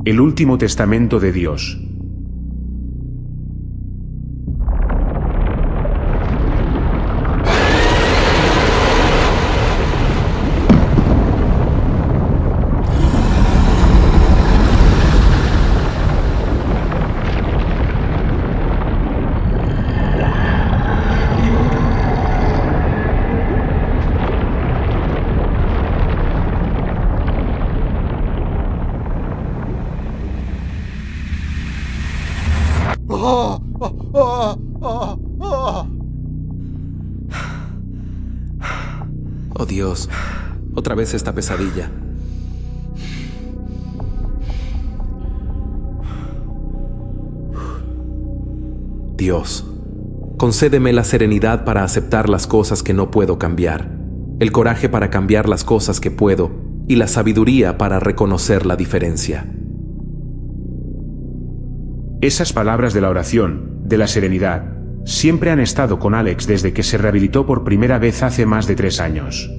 El último testamento de Dios. Oh Dios, otra vez esta pesadilla. Dios, concédeme la serenidad para aceptar las cosas que no puedo cambiar, el coraje para cambiar las cosas que puedo y la sabiduría para reconocer la diferencia. Esas palabras de la oración, de la serenidad, siempre han estado con Alex desde que se rehabilitó por primera vez hace más de 3 años.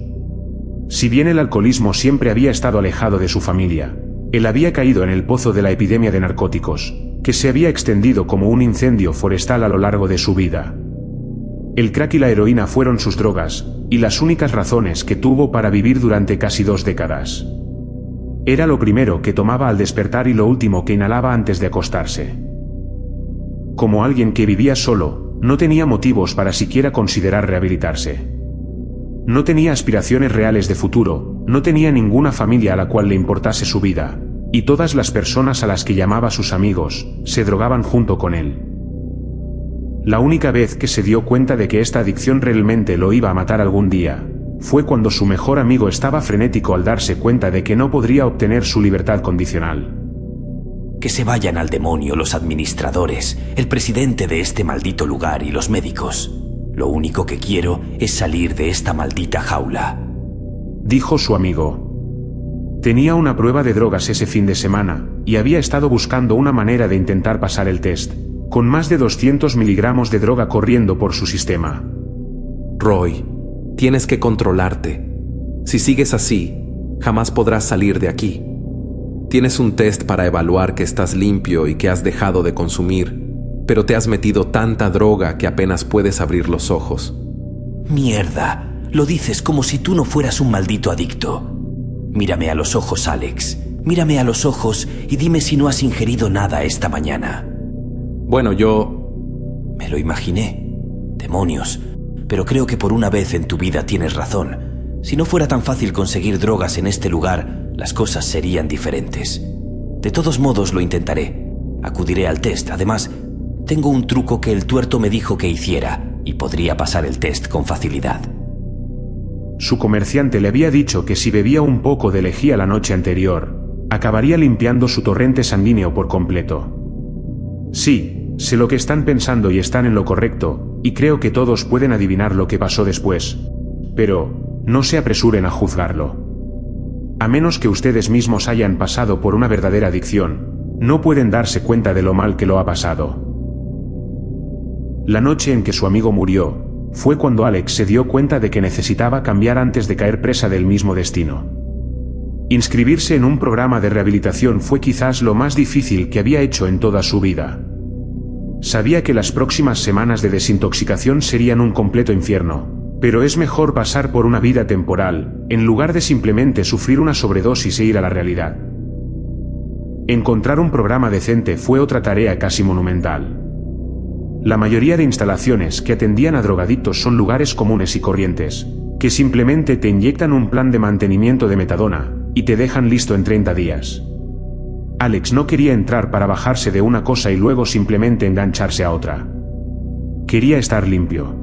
Si bien el alcoholismo siempre había estado alejado de su familia, él había caído en el pozo de la epidemia de narcóticos, que se había extendido como un incendio forestal a lo largo de su vida. El crack y la heroína fueron sus drogas, y las únicas razones que tuvo para vivir durante casi 2 décadas. Era lo primero que tomaba al despertar y lo último que inhalaba antes de acostarse. Como alguien que vivía solo, no tenía motivos para siquiera considerar rehabilitarse. No tenía aspiraciones reales de futuro, no tenía ninguna familia a la cual le importase su vida, y todas las personas a las que llamaba sus amigos, se drogaban junto con él. La única vez que se dio cuenta de que esta adicción realmente lo iba a matar algún día, fue cuando su mejor amigo estaba frenético al darse cuenta de que no podría obtener su libertad condicional. Que se vayan al demonio los administradores, el presidente de este maldito lugar y los médicos. Lo único que quiero es salir de esta maldita jaula, dijo su amigo. Tenía una prueba de drogas ese fin de semana, y había estado buscando una manera de intentar pasar el test, con más de 200 miligramos de droga corriendo por su sistema. Roy, tienes que controlarte. Si sigues así, jamás podrás salir de aquí. Tienes un test para evaluar que estás limpio y que has dejado de consumir, pero te has metido tanta droga que apenas puedes abrir los ojos. Mierda, lo dices como si tú no fueras un maldito adicto. Mírame a los ojos, Alex. Mírame a los ojos y dime si no has ingerido nada esta mañana. Bueno, yo... Me lo imaginé. Demonios. Pero creo que por una vez en tu vida tienes razón. Si no fuera tan fácil conseguir drogas en este lugar, las cosas serían diferentes. De todos modos lo intentaré. Acudiré al test. Además, tengo un truco que el tuerto me dijo que hiciera y podría pasar el test con facilidad. Su comerciante le había dicho que si bebía un poco de lejía la noche anterior, acabaría limpiando su torrente sanguíneo por completo. Sí, sé lo que están pensando y están en lo correcto, y creo que todos pueden adivinar lo que pasó después. Pero no se apresuren a juzgarlo. A menos que ustedes mismos hayan pasado por una verdadera adicción, no pueden darse cuenta de lo mal que lo ha pasado. La noche en que su amigo murió, fue cuando Alex se dio cuenta de que necesitaba cambiar antes de caer presa del mismo destino. Inscribirse en un programa de rehabilitación fue quizás lo más difícil que había hecho en toda su vida. Sabía que las próximas semanas de desintoxicación serían un completo infierno, pero es mejor pasar por una vida temporal, en lugar de simplemente sufrir una sobredosis e ir a la realidad. Encontrar un programa decente fue otra tarea casi monumental. La mayoría de instalaciones que atendían a drogadictos son lugares comunes y corrientes, que simplemente te inyectan un plan de mantenimiento de metadona, y te dejan listo en 30 días. Alex no quería entrar para bajarse de una cosa y luego simplemente engancharse a otra. Quería estar limpio.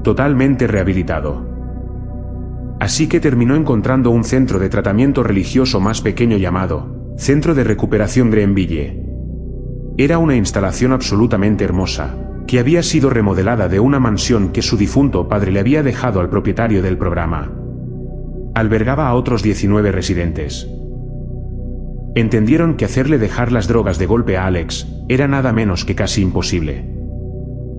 Totalmente rehabilitado. Así que terminó encontrando un centro de tratamiento religioso más pequeño llamado Centro de Recuperación Greenville. Era una instalación absolutamente hermosa, que había sido remodelada de una mansión que su difunto padre le había dejado al propietario del programa. Albergaba a otros 19 residentes. Entendieron que hacerle dejar las drogas de golpe a Alex era nada menos que casi imposible.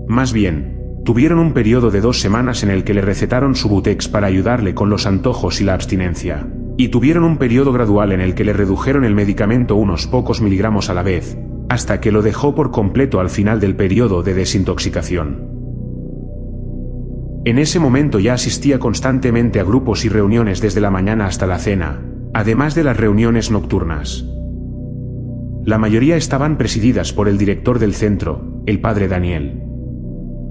Más bien, tuvieron un periodo de 2 semanas en el que le recetaron Subutex para ayudarle con los antojos y la abstinencia, y tuvieron un periodo gradual en el que le redujeron el medicamento unos pocos miligramos a la vez, hasta que lo dejó por completo al final del periodo de desintoxicación. En ese momento ya asistía constantemente a grupos y reuniones desde la mañana hasta la cena, además de las reuniones nocturnas. La mayoría estaban presididas por el director del centro, el padre Daniel.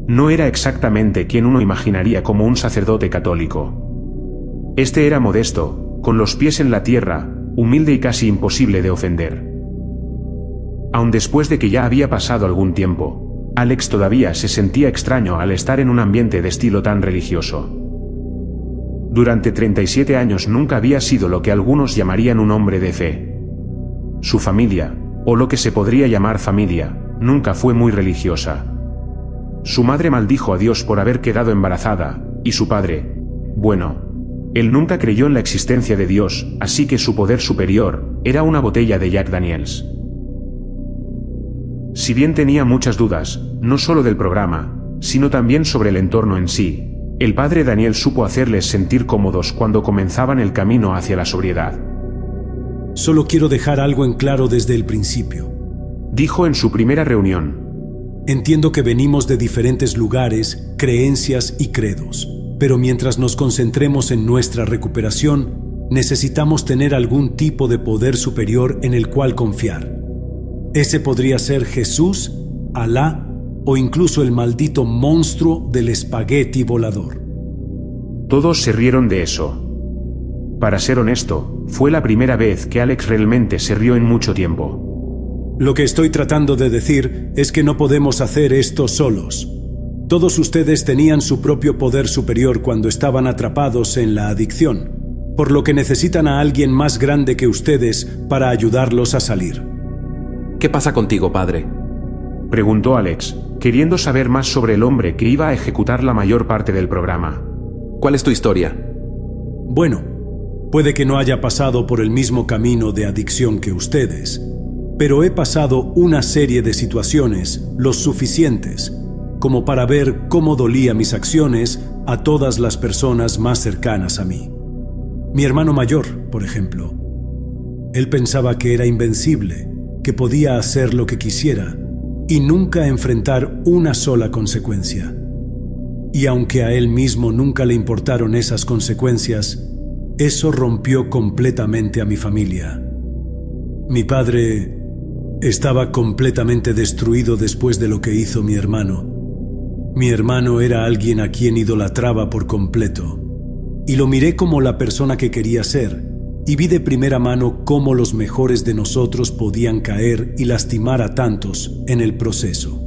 No era exactamente quien uno imaginaría como un sacerdote católico. Este era modesto, con los pies en la tierra, humilde y casi imposible de ofender. Aun después de que ya había pasado algún tiempo, Alex todavía se sentía extraño al estar en un ambiente de estilo tan religioso. Durante 37 años nunca había sido lo que algunos llamarían un hombre de fe. Su familia, o lo que se podría llamar familia, nunca fue muy religiosa. Su madre maldijo a Dios por haber quedado embarazada, y su padre, bueno, él nunca creyó en la existencia de Dios, así que su poder superior era una botella de Jack Daniels. Si bien tenía muchas dudas, no solo del programa, sino también sobre el entorno en sí, el padre Daniel supo hacerles sentir cómodos cuando comenzaban el camino hacia la sobriedad. Solo quiero dejar algo en claro desde el principio, dijo en su primera reunión. Entiendo que venimos de diferentes lugares, creencias y credos, pero mientras nos concentremos en nuestra recuperación, necesitamos tener algún tipo de poder superior en el cual confiar. Ese podría ser Jesús, Alá o incluso el maldito monstruo del espagueti volador. Todos se rieron de eso. Para ser honesto, fue la primera vez que Alex realmente se rió en mucho tiempo. Lo que estoy tratando de decir es que no podemos hacer esto solos. Todos ustedes tenían su propio poder superior cuando estaban atrapados en la adicción, por lo que necesitan a alguien más grande que ustedes para ayudarlos a salir. ¿Qué pasa contigo, padre?, preguntó Alex, queriendo saber más sobre el hombre que iba a ejecutar la mayor parte del programa. ¿Cuál es tu historia? Bueno, puede que no haya pasado por el mismo camino de adicción que ustedes, pero he pasado una serie de situaciones lo suficientes como para ver cómo dolía mis acciones a todas las personas más cercanas a mí. Mi hermano mayor, por ejemplo. Él pensaba que era invencible, que podía hacer lo que quisiera y nunca enfrentar una sola consecuencia. Y aunque a él mismo nunca le importaron esas consecuencias, eso rompió completamente a mi familia. Mi padre estaba completamente destruido después de lo que hizo mi hermano. Mi hermano era alguien a quien idolatraba por completo, y lo miré como la persona que quería ser, y vi de primera mano cómo los mejores de nosotros podían caer y lastimar a tantos en el proceso.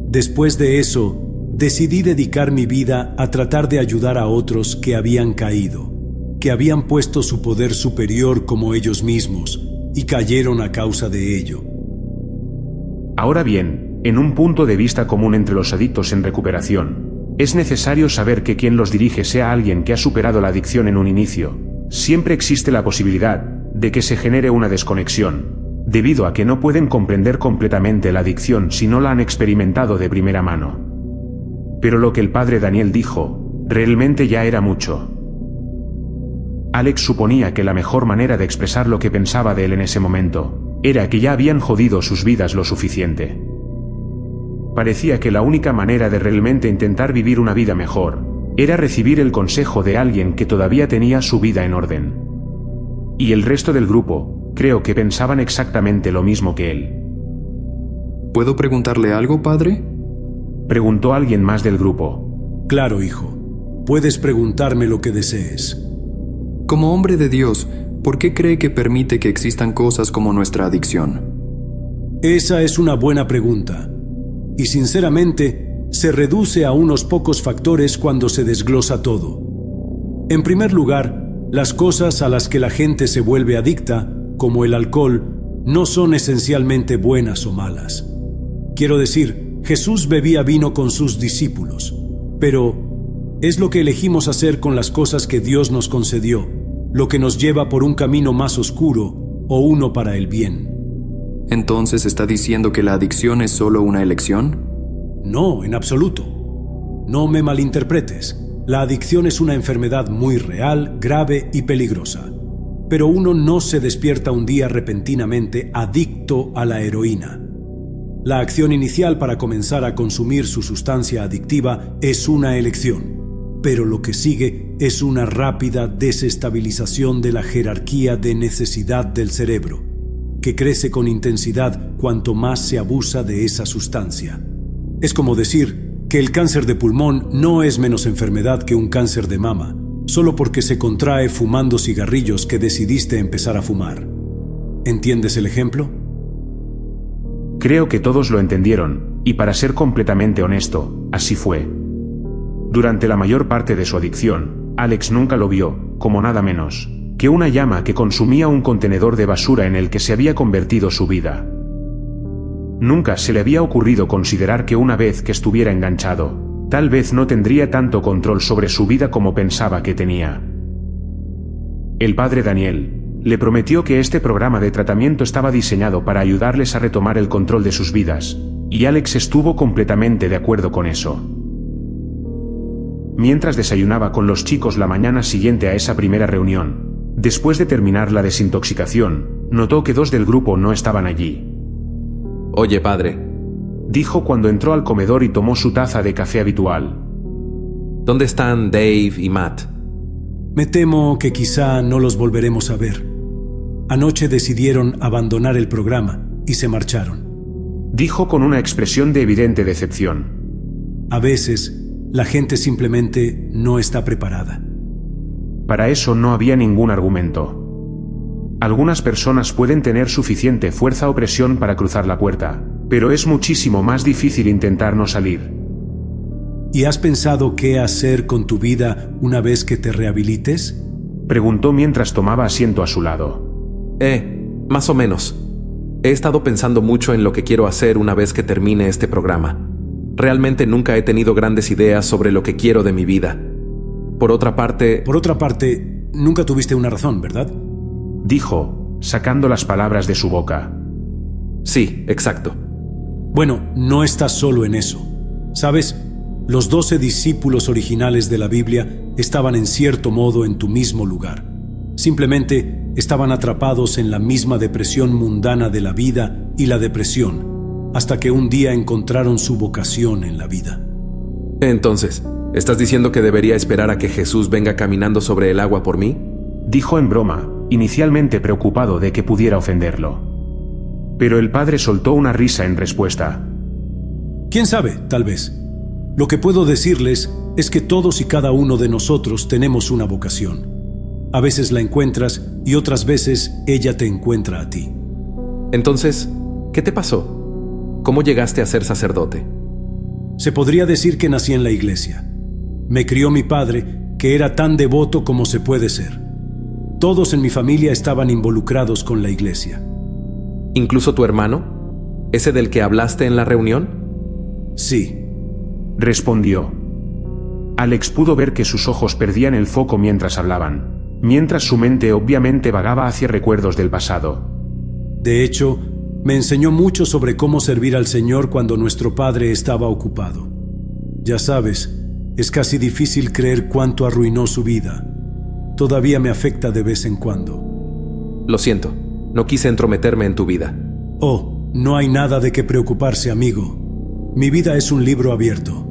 Después de eso, decidí dedicar mi vida a tratar de ayudar a otros que habían caído, que habían puesto su poder superior como ellos mismos y cayeron a causa de ello. Ahora bien, en un punto de vista común entre los adictos en recuperación, es necesario saber que quien los dirige sea alguien que ha superado la adicción en un inicio. Siempre existe la posibilidad de que se genere una desconexión, debido a que no pueden comprender completamente la adicción si no la han experimentado de primera mano. Pero lo que el padre Daniel dijo, realmente ya era mucho. Alex suponía que la mejor manera de expresar lo que pensaba de él en ese momento, era que ya habían jodido sus vidas lo suficiente. Parecía que la única manera de realmente intentar vivir una vida mejor, era recibir el consejo de alguien que todavía tenía su vida en orden. Y el resto del grupo, creo que pensaban exactamente lo mismo que él. ¿Puedo preguntarle algo, padre?, preguntó alguien más del grupo. Claro, hijo. Puedes preguntarme lo que desees. Como hombre de Dios, ¿por qué cree que permite que existan cosas como nuestra adicción? Esa es una buena pregunta. Y sinceramente, se reduce a unos pocos factores cuando se desglosa todo. En primer lugar, las cosas a las que la gente se vuelve adicta, como el alcohol, no son esencialmente buenas o malas. Quiero decir, Jesús bebía vino con sus discípulos, pero es lo que elegimos hacer con las cosas que Dios nos concedió, lo que nos lleva por un camino más oscuro o uno para el bien. ¿Entonces está diciendo que la adicción es solo una elección? No, en absoluto. No me malinterpretes. la adicción es una enfermedad muy real, grave y peligrosa. Pero uno no se despierta un día repentinamente adicto a la heroína. La acción inicial para comenzar a consumir su sustancia adictiva es una elección, pero lo que sigue es una rápida desestabilización de la jerarquía de necesidad del cerebro, que crece con intensidad cuanto más se abusa de esa sustancia. Es como decir que el cáncer de pulmón no es menos enfermedad que un cáncer de mama, solo porque se contrae fumando cigarrillos que decidiste empezar a fumar. ¿Entiendes el ejemplo? Creo que todos lo entendieron, y para ser completamente honesto, así fue. Durante la mayor parte de su adicción, Alex nunca lo vio, como nada menos que una llama que consumía un contenedor de basura en el que se había convertido su vida. Nunca se le había ocurrido considerar que una vez que estuviera enganchado, tal vez no tendría tanto control sobre su vida como pensaba que tenía. El padre Daniel le prometió que este programa de tratamiento estaba diseñado para ayudarles a retomar el control de sus vidas, y Alex estuvo completamente de acuerdo con eso. Mientras desayunaba con los chicos la mañana siguiente a esa primera reunión, después de terminar la desintoxicación, notó que 2 del grupo no estaban allí. Oye, padre, Dijo cuando entró al comedor y tomó su taza de café habitual. ¿dónde están Dave y Matt? Me temo que quizá no los volveremos a ver. Anoche decidieron abandonar el programa y se marcharon. Dijo con una expresión de evidente decepción. A veces, la gente simplemente no está preparada. Para eso no había ningún argumento. Algunas personas pueden tener suficiente fuerza o presión para cruzar la puerta, pero es muchísimo más difícil intentar no salir. ¿Y has pensado qué hacer con tu vida una vez que te rehabilites? Preguntó mientras tomaba asiento a su lado. Más o menos. He estado pensando mucho en lo que quiero hacer una vez que termine este programa. Realmente nunca he tenido grandes ideas sobre lo que quiero de mi vida. Por otra parte, nunca tuviste una razón, ¿verdad? Dijo, sacando las palabras de su boca. sí, exacto. Bueno, no estás solo en eso. ¿Sabes? Los 12 discípulos originales de la Biblia estaban en cierto modo en tu mismo lugar. Simplemente estaban atrapados en la misma depresión mundana de la vida y la depresión, hasta que un día encontraron su vocación en la vida. Entonces, ¿estás diciendo que debería esperar a que Jesús venga caminando sobre el agua por mí? Dijo en broma, inicialmente preocupado de que pudiera ofenderlo. Pero el padre soltó una risa en respuesta. ¿Quién sabe? Tal vez. Lo que puedo decirles es que todos y cada uno de nosotros tenemos una vocación. A veces la encuentras y otras veces ella te encuentra a ti. Entonces, ¿qué te pasó? ¿Cómo llegaste a ser sacerdote? Se podría decir que nací en la iglesia. Me crió mi padre, que era tan devoto como se puede ser. Todos en mi familia estaban involucrados con la iglesia. ¿Incluso tu hermano? ¿Ese del que hablaste en la reunión? Sí. Respondió. Alex pudo ver que sus ojos perdían el foco mientras hablaban, mientras su mente obviamente vagaba hacia recuerdos del pasado. De hecho, me enseñó mucho sobre cómo servir al Señor cuando nuestro padre estaba ocupado. Ya sabes, es casi difícil creer cuánto arruinó su vida. Todavía me afecta de vez en cuando. Lo siento, no quise entrometerme en tu vida. Oh, no hay nada de qué preocuparse, amigo. Mi vida es un libro abierto.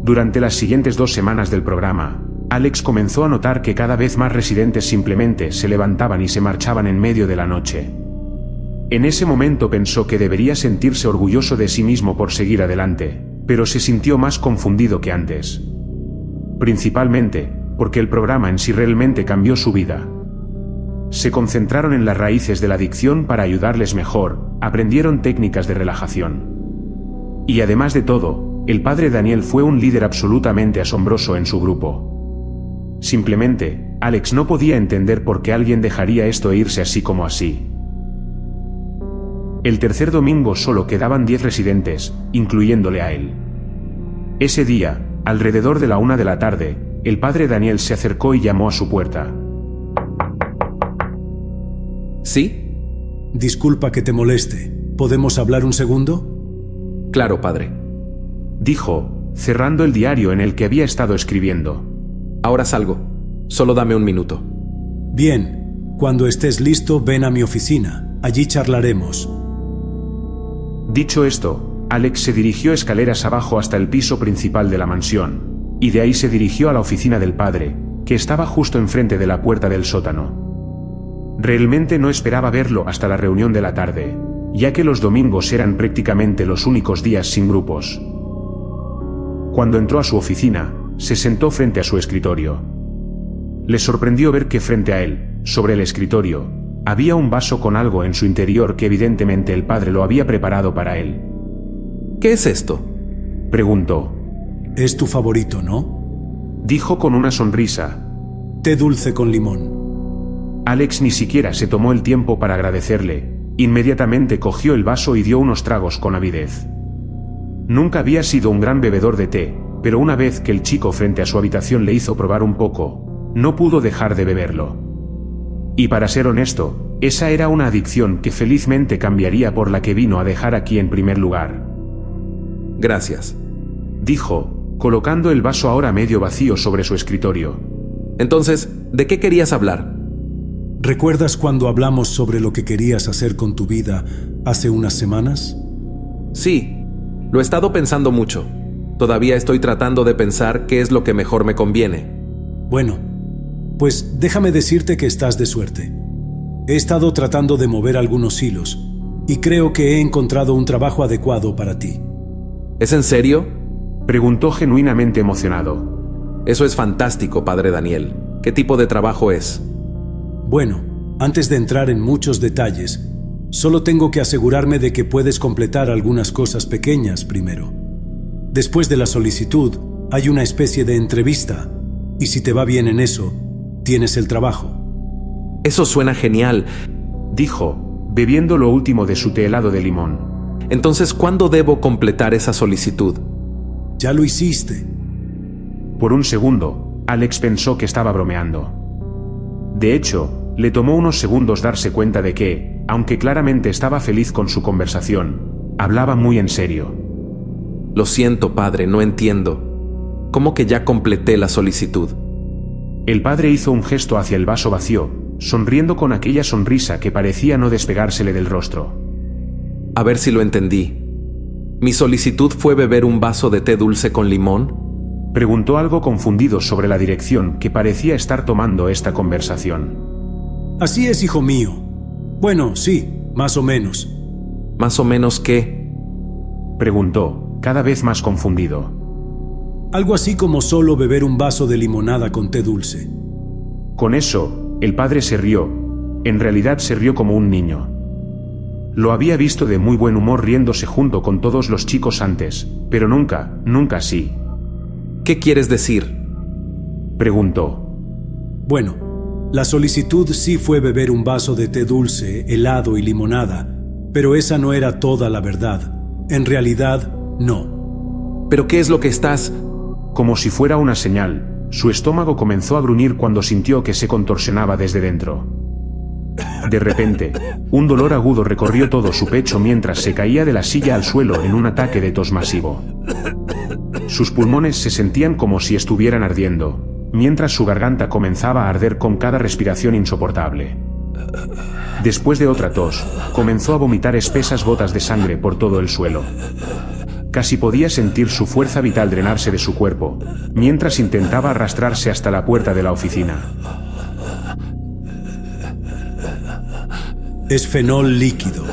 Durante las siguientes 2 semanas del programa, Alex comenzó a notar que cada vez más residentes simplemente se levantaban y se marchaban en medio de la noche. En ese momento pensó que debería sentirse orgulloso de sí mismo por seguir adelante, pero se sintió más confundido que antes. Principalmente, porque el programa en sí realmente cambió su vida. Se concentraron en las raíces de la adicción para ayudarles mejor, aprendieron técnicas de relajación. Y además de todo, el padre Daniel fue un líder absolutamente asombroso en su grupo. Simplemente, Alex no podía entender por qué alguien dejaría esto e irse así como así. El tercer domingo solo quedaban 10 residentes, incluyéndole a él. Ese día, alrededor de la 1 de la tarde, el padre Daniel se acercó y llamó a su puerta. ¿Sí? Disculpa que te moleste. ¿Podemos hablar un segundo? Claro, padre. Dijo, cerrando el diario en el que había estado escribiendo. Ahora salgo. Solo dame un minuto. Bien, cuando estés listo, ven a mi oficina. Allí charlaremos. Dicho esto, Alex se dirigió escaleras abajo hasta el piso principal de la mansión, y de ahí se dirigió a la oficina del padre, que estaba justo enfrente de la puerta del sótano. Realmente no esperaba verlo hasta la reunión de la tarde, ya que los domingos eran prácticamente los únicos días sin grupos. Cuando entró a su oficina, se sentó frente a su escritorio. Le sorprendió ver que frente a él, sobre el escritorio, había un vaso con algo en su interior que evidentemente el padre lo había preparado para él. ¿Qué es esto? Preguntó. Es tu favorito, ¿no? Dijo con una sonrisa. Té dulce con limón. Alex ni siquiera se tomó el tiempo para agradecerle. Inmediatamente cogió el vaso y dio unos tragos con avidez. Nunca había sido un gran bebedor de té, pero una vez que el chico frente a su habitación le hizo probar un poco, no pudo dejar de beberlo. Y para ser honesto, esa era una adicción que felizmente cambiaría por la que vino a dejar aquí en primer lugar. Gracias. Dijo, colocando el vaso ahora medio vacío sobre su escritorio. Entonces, ¿de qué querías hablar? ¿Recuerdas cuando hablamos sobre lo que querías hacer con tu vida hace unas semanas? Sí, lo he estado pensando mucho. Todavía estoy tratando de pensar qué es lo que mejor me conviene. Bueno, pues déjame decirte que estás de suerte. He estado tratando de mover algunos hilos y creo que he encontrado un trabajo adecuado para ti. ¿Es en serio? Preguntó genuinamente emocionado. Eso es fantástico, padre Daniel. ¿Qué tipo de trabajo es? Bueno, antes de entrar en muchos detalles, solo tengo que asegurarme de que puedes completar algunas cosas pequeñas primero. Después de la solicitud, hay una especie de entrevista, y si te va bien en eso, tienes el trabajo. Eso suena genial. Dijo, bebiendo lo último de su té helado de limón. Entonces, ¿cuándo debo completar esa solicitud? Ya lo hiciste. Por un segundo, Alex pensó que estaba bromeando. De hecho, le tomó unos segundos darse cuenta de que, aunque claramente estaba feliz con su conversación, hablaba muy en serio. Lo siento, padre, no entiendo. ¿Cómo que ya completé la solicitud? El padre hizo un gesto hacia el vaso vacío, sonriendo con aquella sonrisa que parecía no despegársele del rostro. A ver si lo entendí. ¿Mi solicitud fue beber un vaso de té dulce con limón? Preguntó algo confundido sobre la dirección que parecía estar tomando esta conversación. Así es, hijo mío. Bueno, sí, más o menos. ¿Más o menos qué? Preguntó, cada vez más confundido. Algo así como solo beber un vaso de limonada con té dulce. Con eso, el padre se rió. En realidad se rió como un niño. Lo había visto de muy buen humor riéndose junto con todos los chicos antes, pero nunca así. ¿Qué quieres decir? Preguntó. Bueno, la solicitud sí fue beber un vaso de té dulce, helado y limonada, pero esa no era toda la verdad. En realidad, no. ¿Pero qué es lo que estás...? Como si fuera una señal, su estómago comenzó a gruñir cuando sintió que se contorsionaba desde dentro. De repente, un dolor agudo recorrió todo su pecho mientras se caía de la silla al suelo en un ataque de tos masivo. Sus pulmones se sentían como si estuvieran ardiendo, mientras su garganta comenzaba a arder con cada respiración insoportable. Después de otra tos, comenzó a vomitar espesas gotas de sangre por todo el suelo. Casi podía sentir su fuerza vital drenarse de su cuerpo, mientras intentaba arrastrarse hasta la puerta de la oficina. Es fenol líquido.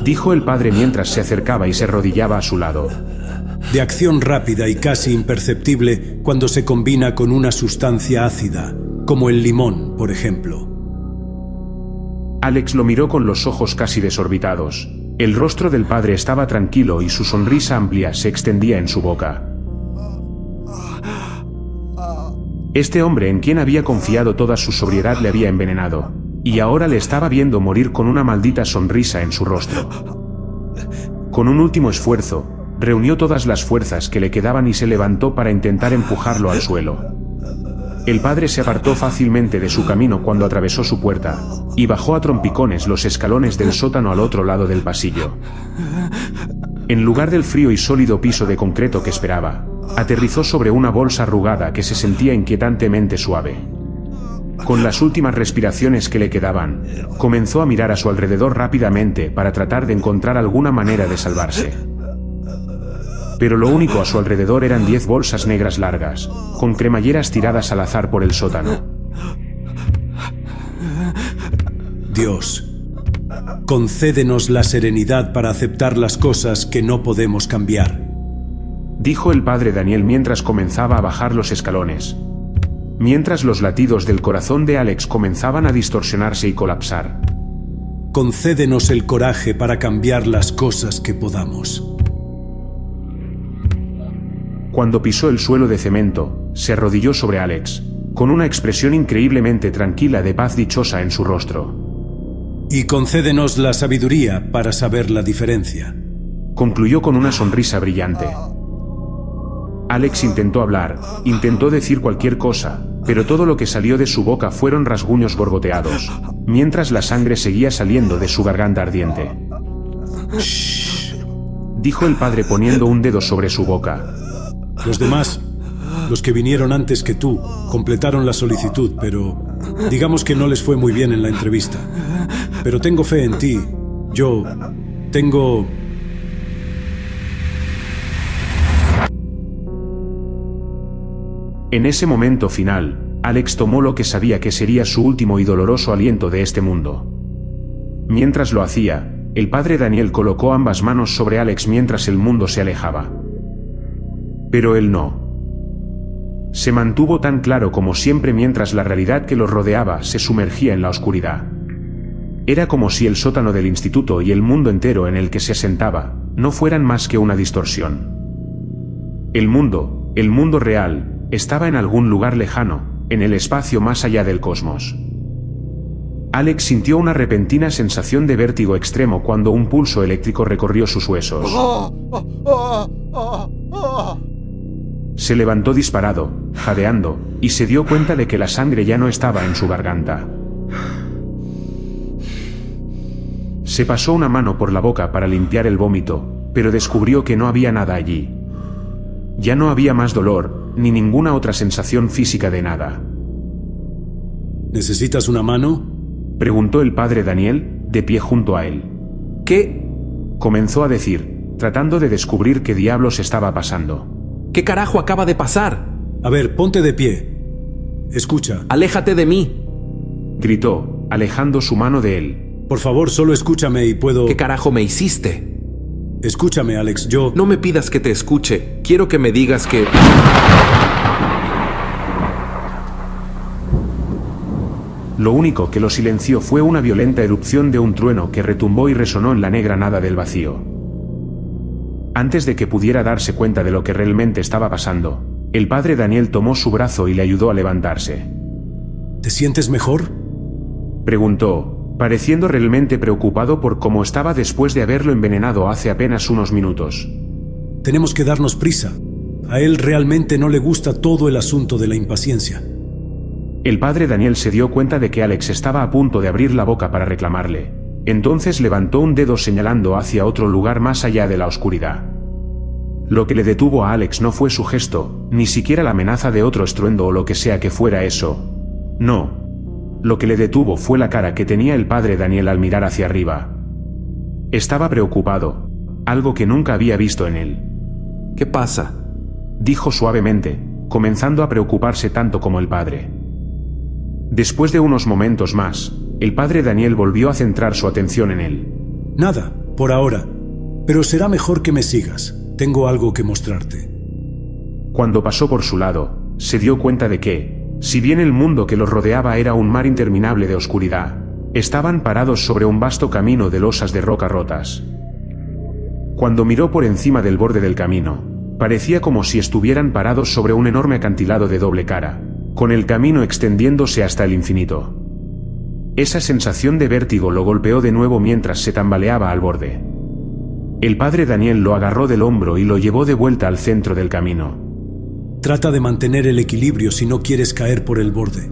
Dijo el padre mientras se acercaba y se arrodillaba a su lado. De acción rápida y casi imperceptible cuando se combina con una sustancia ácida, como el limón, por ejemplo. Alex lo miró con los ojos casi desorbitados. El rostro del padre estaba tranquilo y su sonrisa amplia se extendía en su boca. Este hombre en quien había confiado toda su sobriedad le había envenenado, y ahora le estaba viendo morir con una maldita sonrisa en su rostro. Con un último esfuerzo, reunió todas las fuerzas que le quedaban y se levantó para intentar empujarlo al suelo. El padre se apartó fácilmente de su camino cuando atravesó su puerta, y bajó a trompicones los escalones del sótano al otro lado del pasillo. En lugar del frío y sólido piso de concreto que esperaba, Aterrizó sobre una bolsa arrugada que se sentía inquietantemente suave. Con las últimas respiraciones que le quedaban, comenzó a mirar a su alrededor rápidamente para tratar de encontrar alguna manera de salvarse. Pero lo único a su alrededor eran 10 bolsas negras largas, con cremalleras tiradas al azar por el sótano. Dios, concédenos la serenidad para aceptar las cosas que no podemos cambiar, dijo el padre Daniel mientras comenzaba a bajar los escalones. Mientras los latidos del corazón de Alex comenzaban a distorsionarse y colapsar. Concédenos el coraje para cambiar las cosas que podamos. Cuando pisó el suelo de cemento, se arrodilló sobre Alex, con una expresión increíblemente tranquila de paz dichosa en su rostro. Y concédenos la sabiduría para saber la diferencia, concluyó con una sonrisa brillante. Alex intentó hablar, intentó decir cualquier cosa, pero todo lo que salió de su boca fueron rasguños borboteados, mientras la sangre seguía saliendo de su garganta ardiente. «Shh», dijo el padre poniendo un dedo sobre su boca. Los demás, los que vinieron antes que tú, completaron la solicitud, pero digamos que no les fue muy bien en la entrevista. Pero tengo fe en ti. Yo tengo... En ese momento final, Alex tomó lo que sabía que sería su último y doloroso aliento de este mundo. Mientras lo hacía, el padre Daniel colocó ambas manos sobre Alex mientras el mundo se alejaba. Pero él no. Se mantuvo tan claro como siempre mientras la realidad que los rodeaba se sumergía en la oscuridad. Era como si el sótano del instituto y el mundo entero en el que se asentaba, no fueran más que una distorsión. El mundo real, estaba en algún lugar lejano, en el espacio más allá del cosmos. Alex sintió una repentina sensación de vértigo extremo cuando un pulso eléctrico recorrió sus huesos. Se levantó disparado, jadeando, y se dio cuenta de que la sangre ya no estaba en su garganta. Se pasó una mano por la boca para limpiar el vómito, pero descubrió que no había nada allí. Ya no había más dolor, ni ninguna otra sensación física de nada. ¿Necesitas una mano?, preguntó el padre Daniel, de pie junto a él. ¿Qué? Comenzó a decir, tratando de descubrir qué diablos estaba pasando. ¿Qué carajo acaba de pasar? A ver, ponte de pie. Escucha. ¡Aléjate de mí!, gritó, alejando su mano de él. Por favor, solo escúchame y puedo... ¿Qué carajo me hiciste? Escúchame, Alex, yo... No me pidas que te escuche. Quiero que me digas que... Lo único que lo silenció fue una violenta erupción de un trueno que retumbó y resonó en la negra nada del vacío. Antes de que pudiera darse cuenta de lo que realmente estaba pasando, el padre Daniel tomó su brazo y le ayudó a levantarse. ¿Te sientes mejor?, preguntó, pareciendo realmente preocupado por cómo estaba después de haberlo envenenado hace apenas unos minutos. Tenemos que darnos prisa. A él realmente no le gusta todo el asunto de la impaciencia. El padre Daniel se dio cuenta de que Alex estaba a punto de abrir la boca para reclamarle. Entonces levantó un dedo señalando hacia otro lugar más allá de la oscuridad. Lo que le detuvo a Alex no fue su gesto, ni siquiera la amenaza de otro estruendo o lo que sea que fuera eso. No. Lo que le detuvo fue la cara que tenía el padre Daniel al mirar hacia arriba. Estaba preocupado, algo que nunca había visto en él. ¿Qué pasa?, dijo suavemente, comenzando a preocuparse tanto como el padre. Después de unos momentos más, el padre Daniel volvió a centrar su atención en él. Nada, por ahora. Pero será mejor que me sigas. Tengo algo que mostrarte. Cuando pasó por su lado, se dio cuenta de que, si bien el mundo que los rodeaba era un mar interminable de oscuridad, estaban parados sobre un vasto camino de losas de roca rotas. Cuando miró por encima del borde del camino, parecía como si estuvieran parados sobre un enorme acantilado de doble cara, con el camino extendiéndose hasta el infinito. Esa sensación de vértigo lo golpeó de nuevo mientras se tambaleaba al borde. El padre Daniel lo agarró del hombro y lo llevó de vuelta al centro del camino. Trata de mantener el equilibrio si no quieres caer por el borde.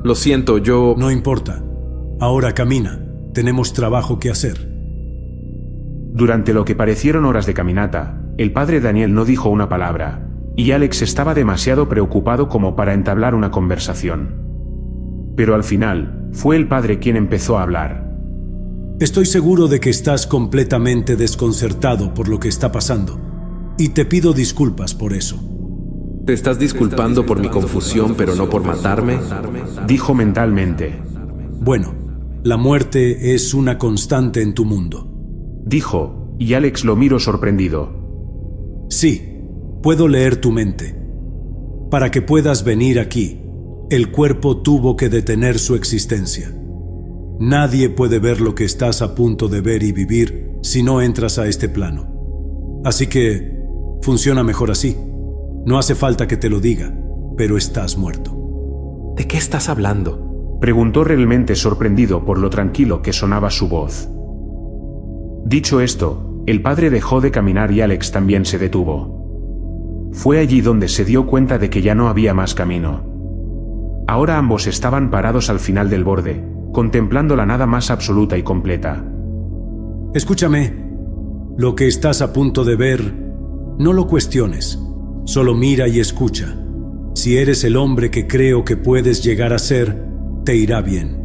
Lo siento, yo... No importa. Ahora camina. Tenemos trabajo que hacer. Durante lo que parecieron horas de caminata, el padre Daniel no dijo una palabra. y Alex estaba demasiado preocupado como para entablar una conversación. Pero al final, fue el padre quien empezó a hablar. Estoy seguro de que estás completamente desconcertado por lo que está pasando, y te pido disculpas por eso. ¿Te estás disculpando por mi confusión, pero no por matarme? Dijo mentalmente. Bueno, la muerte es una constante en tu mundo. Dijo, y Alex lo miró sorprendido. Sí, puedo leer tu mente. Para que puedas venir aquí, el cuerpo tuvo que detener su existencia. Nadie puede ver lo que estás a punto de ver y vivir si no entras a este plano. Así que, funciona mejor así. No hace falta que te lo diga, pero estás muerto. ¿De qué estás hablando? Preguntó realmente sorprendido por lo tranquilo que sonaba su voz. Dicho esto, el padre dejó de caminar y Alex también se detuvo. Fue allí donde se dio cuenta de que ya no había más camino. Ahora ambos estaban parados al final del borde, contemplando la nada más absoluta y completa. Escúchame, lo que estás a punto de ver, no lo cuestiones, solo mira y escucha. Si eres el hombre que creo que puedes llegar a ser, te irá bien.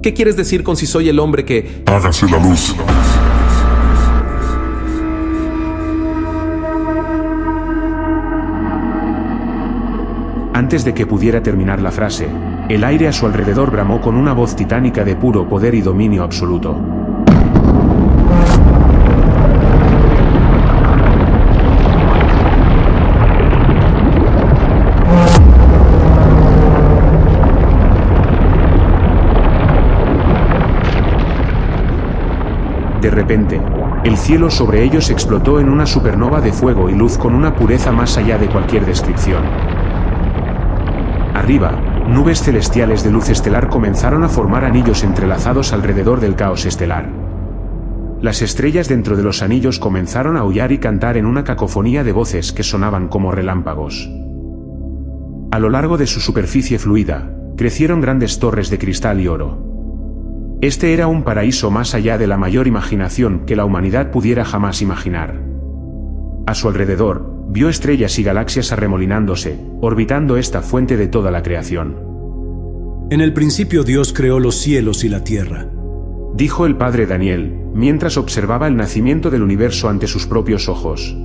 ¿Qué quieres decir con si soy el hombre que... Hágase la luz. Antes de que pudiera terminar la frase, el aire a su alrededor bramó con una voz titánica de puro poder y dominio absoluto. De repente, el cielo sobre ellos explotó en una supernova de fuego y luz con una pureza más allá de cualquier descripción. Arriba, nubes celestiales de luz estelar comenzaron a formar anillos entrelazados alrededor del caos estelar. Las estrellas dentro de los anillos comenzaron a aullar y cantar en una cacofonía de voces que sonaban como relámpagos. A lo largo de su superficie fluida, crecieron grandes torres de cristal y oro. Este era un paraíso más allá de la mayor imaginación que la humanidad pudiera jamás imaginar. A su alrededor, vio estrellas y galaxias arremolinándose, orbitando esta fuente de toda la creación. En el principio Dios creó los cielos y la tierra. Dijo el padre Daniel, mientras observaba el nacimiento del universo ante sus propios ojos.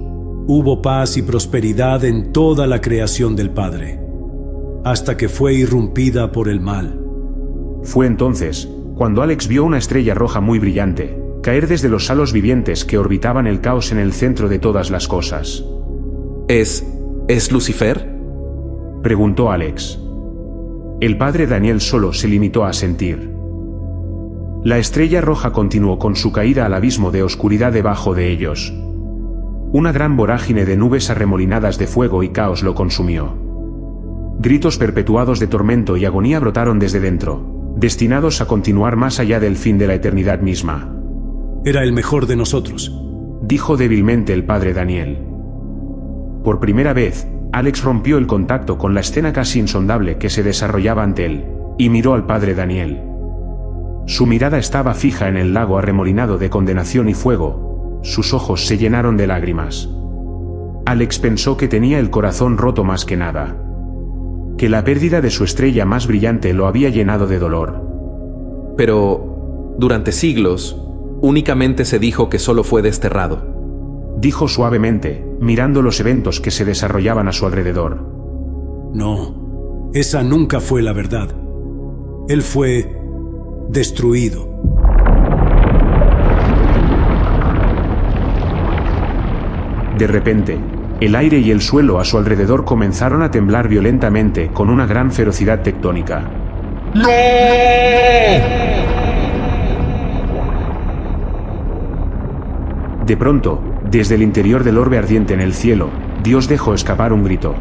Hubo paz y prosperidad en toda la creación del Padre, hasta que fue irrumpida por el mal. Fue entonces, cuando Alex vio una estrella roja muy brillante, caer desde los halos vivientes que orbitaban el caos en el centro de todas las cosas. ¿Es Lucifer? Preguntó Alex. El padre Daniel solo se limitó a asentir. La estrella roja continuó con su caída al abismo de oscuridad debajo de ellos. Una gran vorágine de nubes arremolinadas de fuego y caos lo consumió. Gritos perpetuados de tormento y agonía brotaron desde dentro, destinados a continuar más allá del fin de la eternidad misma. Era el mejor de nosotros, dijo débilmente el padre Daniel. Por primera vez, Alex rompió el contacto con la escena casi insondable que se desarrollaba ante él, y miró al padre Daniel. Su mirada estaba fija en el lago arremolinado de condenación y fuego, sus ojos se llenaron de lágrimas. Alex pensó que tenía el corazón roto más que nada. Que la pérdida de su estrella más brillante lo había llenado de dolor. Pero, durante siglos, únicamente se dijo que solo fue desterrado. Dijo suavemente, mirando los eventos que se desarrollaban a su alrededor. No, esa nunca fue la verdad. Él fue destruido. De repente, el aire y el suelo a su alrededor comenzaron a temblar violentamente con una gran ferocidad tectónica. ¡No! De pronto, desde el interior del orbe ardiente en el cielo, Dios dejó escapar un grito.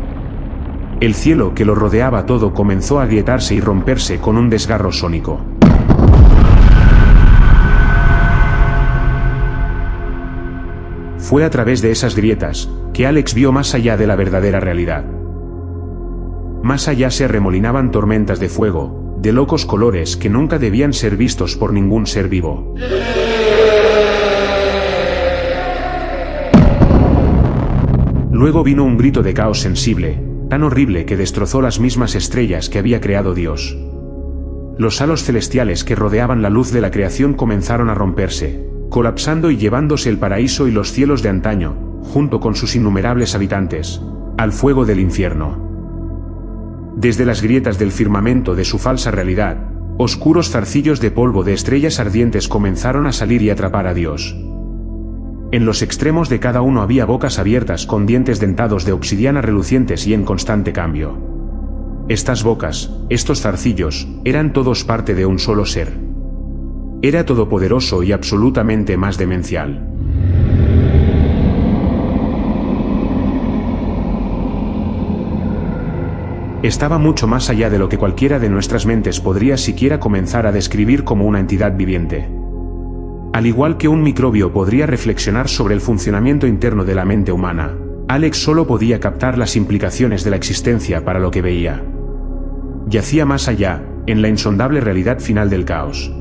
El cielo que lo rodeaba todo comenzó a agrietarse y romperse con un desgarro sónico. Fue a través de esas grietas que Alex vio más allá de la verdadera realidad. Más allá se arremolinaban tormentas de fuego, de locos colores que nunca debían ser vistos por ningún ser vivo. Luego vino un grito de caos sensible, tan horrible que destrozó las mismas estrellas que había creado Dios. Los halos celestiales que rodeaban la luz de la creación comenzaron a romperse, colapsando y llevándose el paraíso y los cielos de antaño, junto con sus innumerables habitantes, al fuego del infierno. Desde las grietas del firmamento de su falsa realidad, oscuros zarcillos de polvo de estrellas ardientes comenzaron a salir y atrapar a Dios. En los extremos de cada uno había bocas abiertas con dientes dentados de obsidiana relucientes y en constante cambio. Estas bocas, estos zarcillos, eran todos parte de un solo ser. Era todopoderoso y absolutamente más demencial. Estaba mucho más allá de lo que cualquiera de nuestras mentes podría siquiera comenzar a describir como una entidad viviente. Al igual que un microbio podría reflexionar sobre el funcionamiento interno de la mente humana, Alex solo podía captar las implicaciones de la existencia para lo que veía. Yacía más allá, en la insondable realidad final del caos.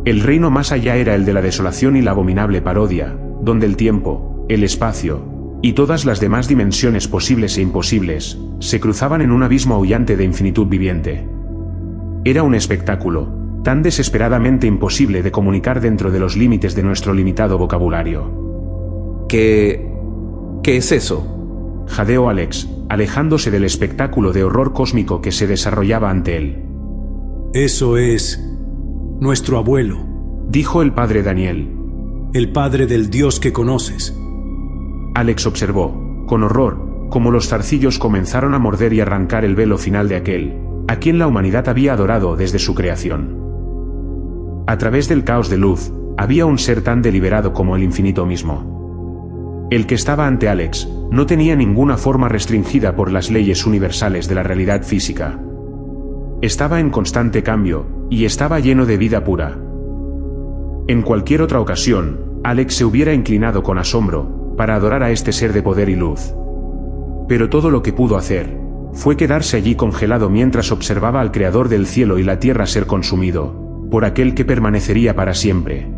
El reino más allá era el de la desolación y la abominable parodia, donde el tiempo, el espacio, y todas las demás dimensiones posibles e imposibles, se cruzaban en un abismo aullante de infinitud viviente. Era un espectáculo, tan desesperadamente imposible de comunicar dentro de los límites de nuestro limitado vocabulario. ¿Qué es eso?, jadeó Alex, alejándose del espectáculo de horror cósmico que se desarrollaba ante él. Eso es nuestro abuelo, dijo el padre Daniel. el padre del Dios que conoces. Alex observó, con horror, cómo los zarcillos comenzaron a morder y arrancar el velo final de aquel, a quien la humanidad había adorado desde su creación. A través del caos de luz, había un ser tan deliberado como el infinito mismo. El que estaba ante Alex, no tenía ninguna forma restringida por las leyes universales de la realidad física. Estaba en constante cambio, y estaba lleno de vida pura. En cualquier otra ocasión, Alex se hubiera inclinado con asombro, para adorar a este ser de poder y luz. Pero todo lo que pudo hacer, fue quedarse allí congelado mientras observaba al Creador del cielo y la tierra ser consumido, por aquel que permanecería para siempre.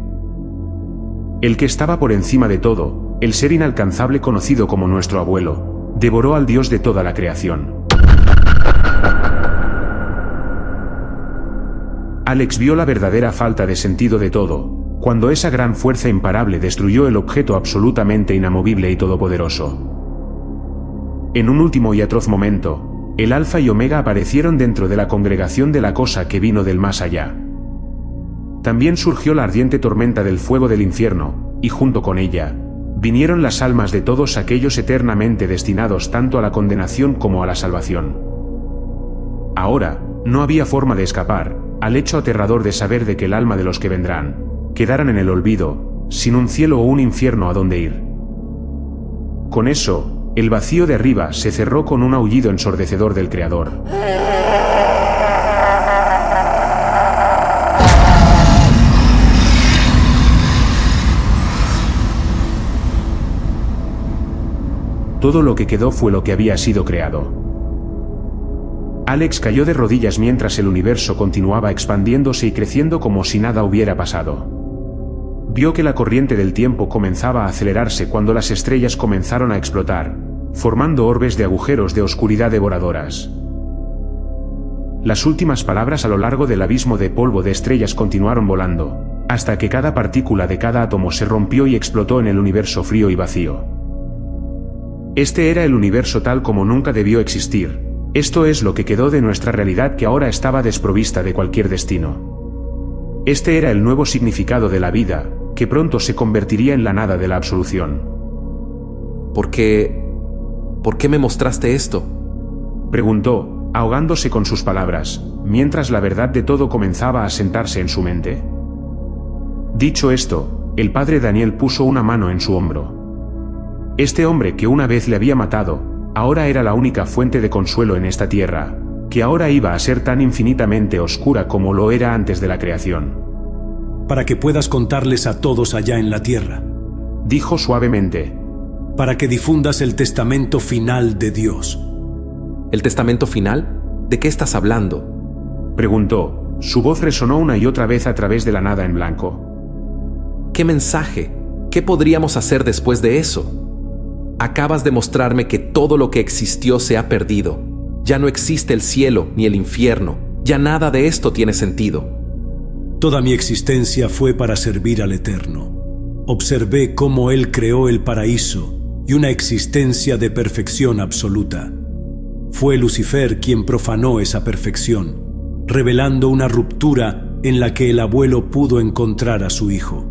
El que estaba por encima de todo, el ser inalcanzable conocido como nuestro abuelo, devoró al Dios de toda la creación. Alex vio la verdadera falta de sentido de todo, cuando esa gran fuerza imparable destruyó el objeto absolutamente inamovible y todopoderoso. En un último y atroz momento, el Alfa y Omega aparecieron dentro de la congregación de la cosa que vino del más allá. También surgió la ardiente tormenta del fuego del infierno, y junto con ella, vinieron las almas de todos aquellos eternamente destinados tanto a la condenación como a la salvación. Ahora, no había forma de escapar, al hecho aterrador de saber de que el alma de los que vendrán, quedaran en el olvido, sin un cielo o un infierno a donde ir. Con eso, el vacío de arriba se cerró con un aullido ensordecedor del Creador. Todo lo que quedó fue lo que había sido creado. Alex cayó de rodillas mientras el universo continuaba expandiéndose y creciendo como si nada hubiera pasado. Vio que la corriente del tiempo comenzaba a acelerarse cuando las estrellas comenzaron a explotar, formando orbes de agujeros de oscuridad devoradoras. Las últimas palabras a lo largo del abismo de polvo de estrellas continuaron volando, hasta que cada partícula de cada átomo se rompió y explotó en el universo frío y vacío. Este era el universo tal como nunca debió existir. Esto es lo que quedó de nuestra realidad que ahora estaba desprovista de cualquier destino. Este era el nuevo significado de la vida, que pronto se convertiría en la nada de la absolución. ¿Por qué me mostraste esto?, preguntó, ahogándose con sus palabras, mientras la verdad de todo comenzaba a sentarse en su mente. Dicho esto, el padre Daniel puso una mano en su hombro. Este hombre que una vez le había matado, ahora era la única fuente de consuelo en esta tierra, que ahora iba a ser tan infinitamente oscura como lo era antes de la creación. Para que puedas contarles a todos allá en la tierra. Dijo suavemente. Para que difundas el testamento final de Dios. ¿El testamento final? ¿De qué estás hablando?, preguntó. Su voz resonó una y otra vez a través de la nada en blanco. ¿Qué mensaje? ¿Qué podríamos hacer después de eso? Acabas de mostrarme que todo lo que existió se ha perdido. Ya no existe el cielo ni el infierno. Ya nada de esto tiene sentido. Toda mi existencia fue para servir al Eterno. Observé cómo Él creó el paraíso y una existencia de perfección absoluta. Fue Lucifer quien profanó esa perfección, revelando una ruptura en la que el abuelo pudo encontrar a su hijo.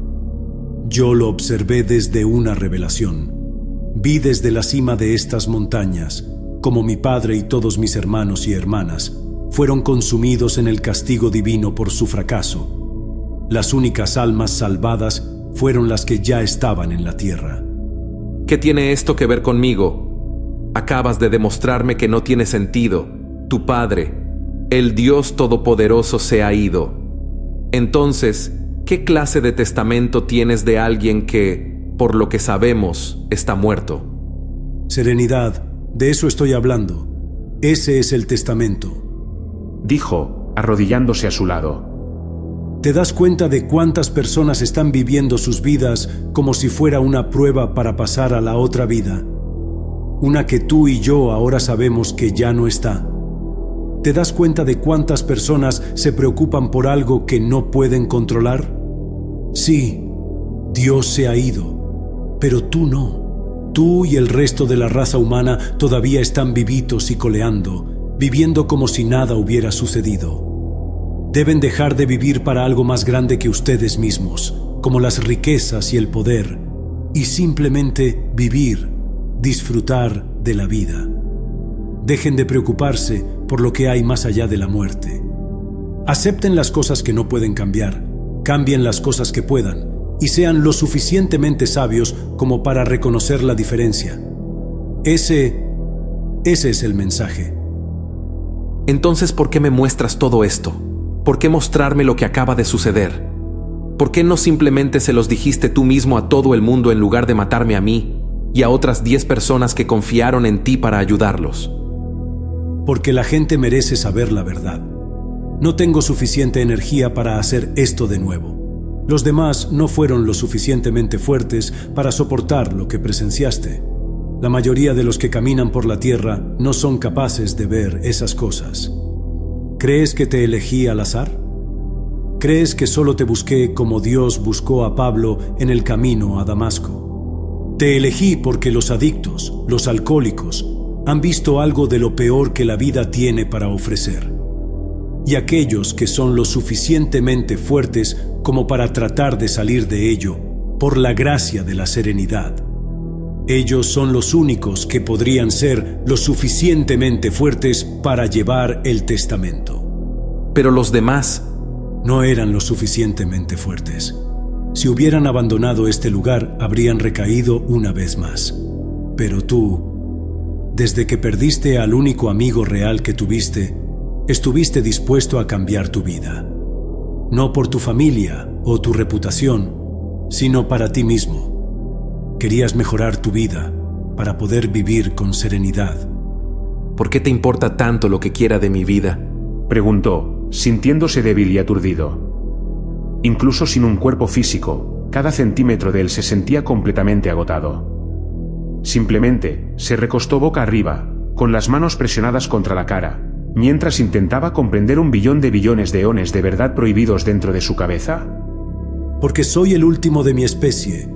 Yo lo observé desde una revelación. Vi desde la cima de estas montañas cómo mi padre y todos mis hermanos y hermanas fueron consumidos en el castigo divino por su fracaso. Las únicas almas salvadas fueron las que ya estaban en la tierra. ¿Qué tiene esto que ver conmigo? Acabas de demostrarme que no tiene sentido. Tu padre, el Dios Todopoderoso, se ha ido. Entonces, ¿qué clase de testamento tienes de alguien que, por lo que sabemos, está muerto? Serenidad, de eso estoy hablando. Ese es el testamento, dijo, arrodillándose a su lado. ¿Te das cuenta de cuántas personas están viviendo sus vidas como si fuera una prueba para pasar a la otra vida? Una que tú y yo ahora sabemos que ya no está. ¿Te das cuenta de cuántas personas se preocupan por algo que no pueden controlar? Sí, Dios se ha ido, pero tú no. Tú y el resto de la raza humana todavía están vivitos y coleando, viviendo como si nada hubiera sucedido. Deben dejar de vivir para algo más grande que ustedes mismos, como las riquezas y el poder, y simplemente vivir, disfrutar de la vida. Dejen de preocuparse por lo que hay más allá de la muerte. Acepten las cosas que no pueden cambiar, cambien las cosas que puedan, y sean lo suficientemente sabios como para reconocer la diferencia. Ese es el mensaje. Entonces, ¿por qué me muestras todo esto? ¿Por qué mostrarme lo que acaba de suceder? ¿Por qué no simplemente se los dijiste tú mismo a todo el mundo en lugar de matarme a mí y a otras 10 personas que confiaron en ti para ayudarlos? Porque la gente merece saber la verdad. No tengo suficiente energía para hacer esto de nuevo. Los demás no fueron lo suficientemente fuertes para soportar lo que presenciaste. La mayoría de los que caminan por la tierra no son capaces de ver esas cosas. ¿Crees que te elegí al azar? ¿Crees que solo te busqué como Dios buscó a Pablo en el camino a Damasco? Te elegí porque los adictos, los alcohólicos, han visto algo de lo peor que la vida tiene para ofrecer. Y aquellos que son lo suficientemente fuertes como para tratar de salir de ello, por la gracia de la serenidad. Ellos son los únicos que podrían ser lo suficientemente fuertes para llevar el testamento. Pero los demás no eran lo suficientemente fuertes. Si hubieran abandonado este lugar, habrían recaído una vez más. Pero tú, desde que perdiste al único amigo real que tuviste, estuviste dispuesto a cambiar tu vida. No por tu familia o tu reputación, sino para ti mismo. Querías mejorar tu vida para poder vivir con serenidad. ¿Por qué te importa tanto lo que quiera de mi vida? Preguntó, sintiéndose débil y aturdido. Incluso sin un cuerpo físico, cada centímetro de él se sentía completamente agotado. Simplemente, se recostó boca arriba, con las manos presionadas contra la cara, mientras intentaba comprender 1 billón de billones de eones de verdad prohibidos dentro de su cabeza. Porque soy el último de mi especie,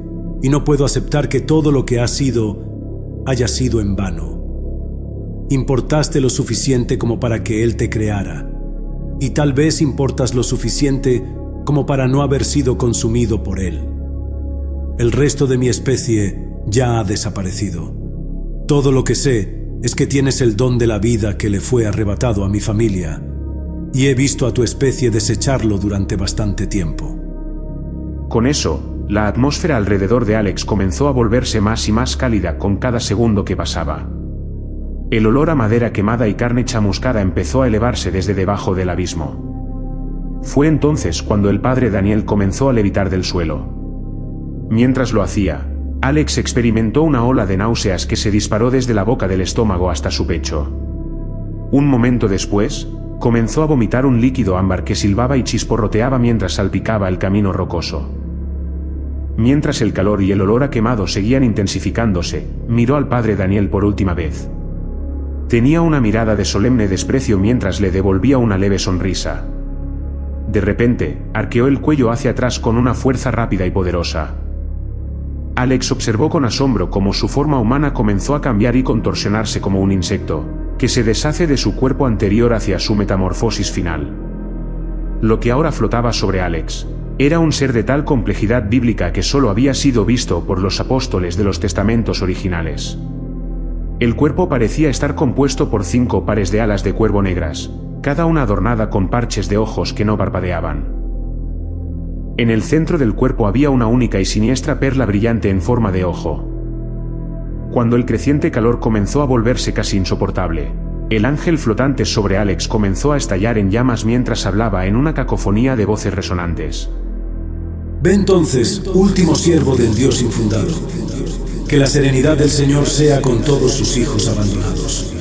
y no puedo aceptar que todo lo que has sido haya sido en vano. Importaste lo suficiente como para que Él te creara, y tal vez importas lo suficiente como para no haber sido consumido por Él. El resto de mi especie ya ha desaparecido. Todo lo que sé es que tienes el don de la vida que le fue arrebatado a mi familia, y he visto a tu especie desecharlo durante bastante tiempo. Con eso, la atmósfera alrededor de Alex comenzó a volverse más y más cálida con cada segundo que pasaba. El olor a madera quemada y carne chamuscada empezó a elevarse desde debajo del abismo. Fue entonces cuando el padre Daniel comenzó a levitar del suelo. Mientras lo hacía, Alex experimentó una ola de náuseas que se disparó desde la boca del estómago hasta su pecho. Un momento después, comenzó a vomitar un líquido ámbar que silbaba y chisporroteaba mientras salpicaba el camino rocoso. Mientras el calor y el olor a quemado seguían intensificándose, miró al padre Daniel por última vez. Tenía una mirada de solemne desprecio mientras le devolvía una leve sonrisa. De repente, arqueó el cuello hacia atrás con una fuerza rápida y poderosa. Alex observó con asombro cómo su forma humana comenzó a cambiar y contorsionarse como un insecto, que se deshace de su cuerpo anterior hacia su metamorfosis final. Lo que ahora flotaba sobre Alex era un ser de tal complejidad bíblica que solo había sido visto por los apóstoles de los testamentos originales. El cuerpo parecía estar compuesto por 5 pares de alas de cuervo negras, cada una adornada con parches de ojos que no parpadeaban. En el centro del cuerpo había una única y siniestra perla brillante en forma de ojo. Cuando el creciente calor comenzó a volverse casi insoportable, el ángel flotante sobre Alex comenzó a estallar en llamas mientras hablaba en una cacofonía de voces resonantes. Ve entonces, último siervo del Dios infundado, que la serenidad del Señor sea con todos sus hijos abandonados.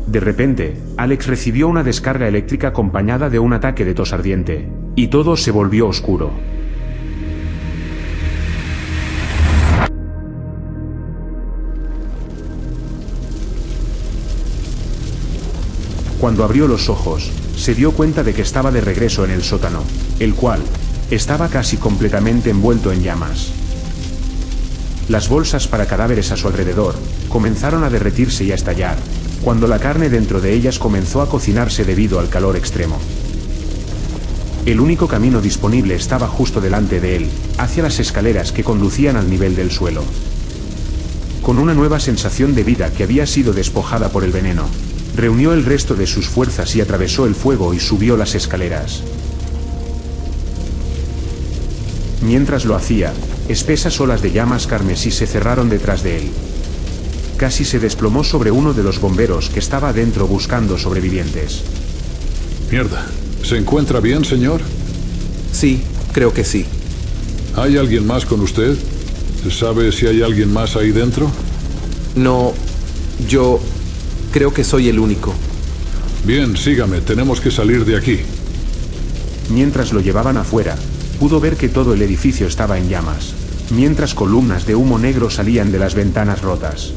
De repente, Alex recibió una descarga eléctrica acompañada de un ataque de tos ardiente, y todo se volvió oscuro. Cuando abrió los ojos, se dio cuenta de que estaba de regreso en el sótano, el cual estaba casi completamente envuelto en llamas. Las bolsas para cadáveres a su alrededor comenzaron a derretirse y a estallar, cuando la carne dentro de ellas comenzó a cocinarse debido al calor extremo. El único camino disponible estaba justo delante de él, hacia las escaleras que conducían al nivel del suelo. Con una nueva sensación de vida que había sido despojada por el veneno, reunió el resto de sus fuerzas y atravesó el fuego y subió las escaleras. Mientras lo hacía, espesas olas de llamas carmesí se cerraron detrás de él. Casi se desplomó sobre uno de los bomberos que estaba adentro buscando sobrevivientes. Mierda. ¿Se encuentra bien, señor? Sí, creo que sí. ¿Hay alguien más con usted? ¿Sabe si hay alguien más ahí dentro? No, yo creo que soy el único. Bien, sígame, tenemos que salir de aquí. Mientras lo llevaban afuera, pudo ver que todo el edificio estaba en llamas, mientras columnas de humo negro salían de las ventanas rotas.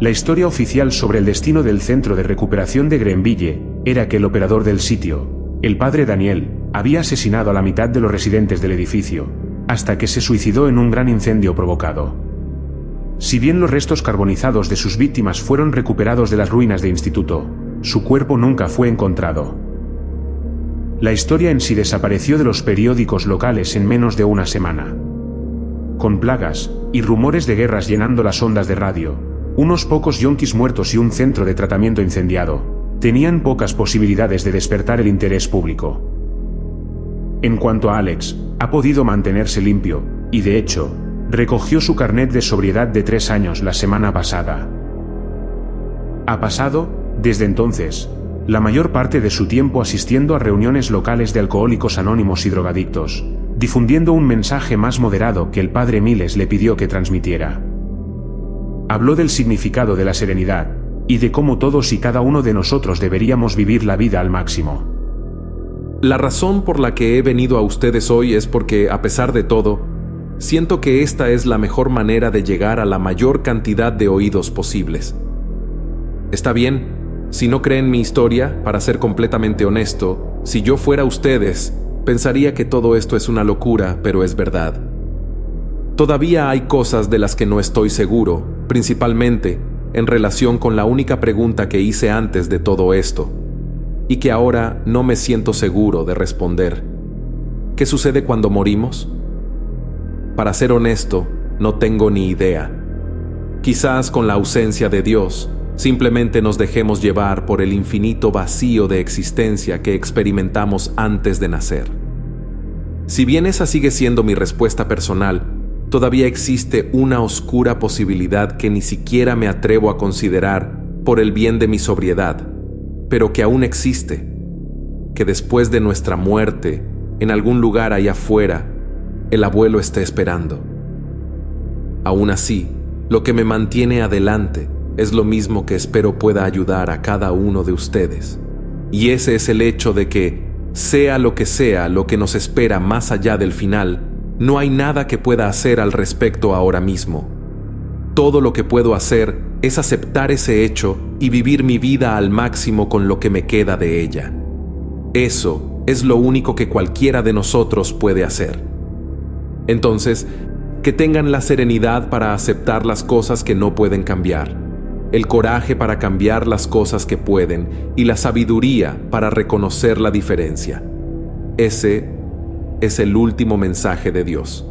La historia oficial sobre el destino del centro de recuperación de Greenville era que el operador del sitio, el padre Daniel, había asesinado a la mitad de los residentes del edificio, hasta que se suicidó en un gran incendio provocado. Si bien los restos carbonizados de sus víctimas fueron recuperados de las ruinas de instituto, su cuerpo nunca fue encontrado. La historia en sí desapareció de los periódicos locales en menos de una semana. Con plagas y rumores de guerras llenando las ondas de radio, unos pocos yonkis muertos y un centro de tratamiento incendiado tenían pocas posibilidades de despertar el interés público. En cuanto a Alex, ha podido mantenerse limpio, y de hecho, recogió su carnet de sobriedad de 3 años la semana pasada. Ha pasado, desde entonces, la mayor parte de su tiempo asistiendo a reuniones locales de alcohólicos anónimos y drogadictos, difundiendo un mensaje más moderado que el padre Miles le pidió que transmitiera. Habló del significado de la serenidad, y de cómo todos y cada uno de nosotros deberíamos vivir la vida al máximo. La razón por la que he venido a ustedes hoy es porque, a pesar de todo, siento que esta es la mejor manera de llegar a la mayor cantidad de oídos posibles. Está bien, si no creen mi historia, para ser completamente honesto, si yo fuera ustedes, pensaría que todo esto es una locura, pero es verdad. Todavía hay cosas de las que no estoy seguro, principalmente en relación con la única pregunta que hice antes de todo esto, y que ahora no me siento seguro de responder. ¿Qué sucede cuando morimos? Para ser honesto, no tengo ni idea. Quizás con la ausencia de Dios, simplemente nos dejemos llevar por el infinito vacío de existencia que experimentamos antes de nacer. Si bien esa sigue siendo mi respuesta personal, todavía existe una oscura posibilidad que ni siquiera me atrevo a considerar por el bien de mi sobriedad, pero que aún existe, que después de nuestra muerte, en algún lugar allá afuera, el abuelo esté esperando. Aún así, lo que me mantiene adelante es lo mismo que espero pueda ayudar a cada uno de ustedes. Y ese es el hecho de que, sea lo que nos espera más allá del final, no hay nada que pueda hacer al respecto ahora mismo. Todo lo que puedo hacer es aceptar ese hecho y vivir mi vida al máximo con lo que me queda de ella. Eso es lo único que cualquiera de nosotros puede hacer. Entonces, que tengan la serenidad para aceptar las cosas que no pueden cambiar, el coraje para cambiar las cosas que pueden y la sabiduría para reconocer la diferencia. Ese es el último mensaje de Dios.